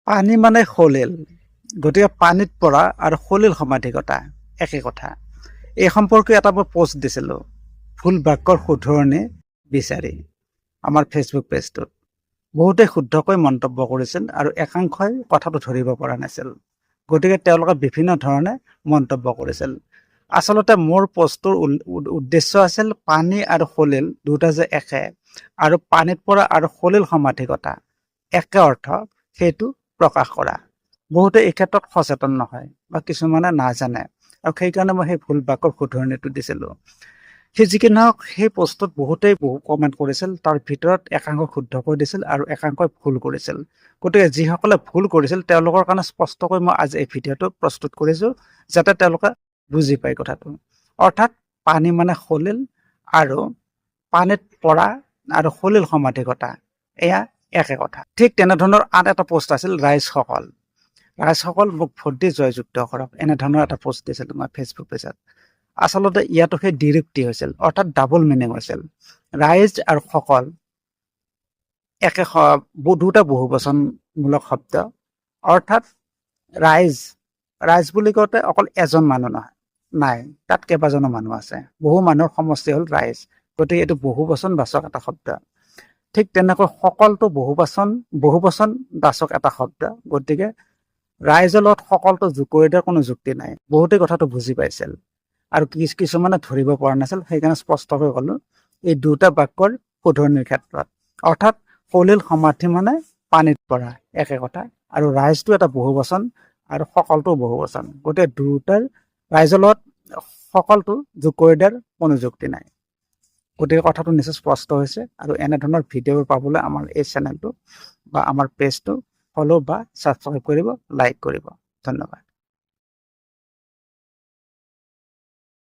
পানী মানে সলিল, গতিকে পানীত পৰা আৰু সলিল সমাধিকতা একে কথা। এই সম্পৰ্কে এটা মই পোষ্ট দিছিলোঁ, ভুল বাক্যৰ শুধৰণি বিচাৰি আমাৰ ফেচবুক পেজটোত। বহুতে শুদ্ধকৈ মন্তব্য কৰিছিল আৰু একাংশই কথাটো ধৰিব পৰা নাছিল, গতিকে তেওঁলোকে বিভিন্ন ধৰণে মন্তব্য কৰিছিল। আচলতে মোৰ পোষ্টটোৰ উদ্দেশ্য আছিল পানী আৰু সলিল দুটা যে একে, আৰু পানীত পৰা আৰু সলিল সমাধিকতা একে অৰ্থ সেইটো প্ৰকাশ কৰা। বহুতে এই ক্ষেত্ৰত সচেতন নহয় বা কিছুমানে নাজানে, আৰু সেইকাৰণে মই সেই ভুল বাক্যৰ শুধৰণিটো দিছিলোঁ। সেই যি কি নহওক, সেই পোষ্টত বহুতেই বহু কমেণ্ট কৰিছিল, তাৰ ভিতৰত একাংশ শুদ্ধকৈ দিছিল আৰু একাংশই ভুল কৰিছিল। গতিকে যিসকলে ভুল কৰিছিল তেওঁলোকৰ কাৰণে স্পষ্টকৈ মই আজি এই ভিডিঅ'টো প্ৰস্তুত কৰিছোঁ, যাতে তেওঁলোকে বুজি পায় কথাটো। অৰ্থাৎ পানী মানে সলিল, আৰু পানীত পৰা আৰু সলিল সমাধিকতা এয়া একে কথা। ঠিক তেনেধৰণৰ আন এটা পোষ্ট আছিল, ৰাইজসকল মোক ভোট দি জয়যুক্ত কৰক, এনেধৰণৰ এটা পোষ্ট দিছিলোঁ মই ফেচবুক পেজত। আচলতে ইয়াতো সেই দ্বিৰূক্তি হৈছিল, অৰ্থাৎ ডাবল মিনিং হৈছিল। ৰাইজ আৰু সকল একে দুটা বহুবচনমূলক শব্দ। অৰ্থাৎ ৰাইজ বুলি কওঁতে অকল এজন মানুহ নহয়, নাই, তাত কেইবাজনো মানুহ আছে, বহু মানুহৰ সমষ্টি হ'ল ৰাইজ, গতিকে এইটো বহুবচন বাচক এটা শব্দ। ঠিক তেনেকৈ সকলটো বহুবচন বাচক এটা শব্দ, গতিকে ৰাইজৰ লগত সকলটো যোগ কৰি দিয়াৰ কোনো যুক্তি নাই। বহুতেই কথাটো বুজি পাইছিল আৰু কিছুমানে ধৰিব পৰা নাছিল, সেইকাৰণে স্পষ্টকৈ ক'লো এই দুটা বাক্যৰ শুধৰণিৰ ক্ষেত্ৰত। অৰ্থাৎ সলিল সমাধি মানে পানীত পৰা একে কথা, আৰু ৰাইজটো এটা বহুবচন আৰু সকলটো বহুবচন, গতিকে দুটাৰ ৰাইজৰ লগত সকলটো যোগ কৰি দিয়াৰ কোনো যুক্তি নাই। গতিকে কথাটো নিশ্চয় স্পষ্ট হৈছে, আৰু এনেধৰণৰ ভিডিঅ'বোৰ পাবলৈ আমাৰ এই চেনেলটো বা আমাৰ পেজটো ফ'ল' বা ছাবস্ক্ৰাইব কৰিব, লাইক কৰিব। ধন্যবাদ।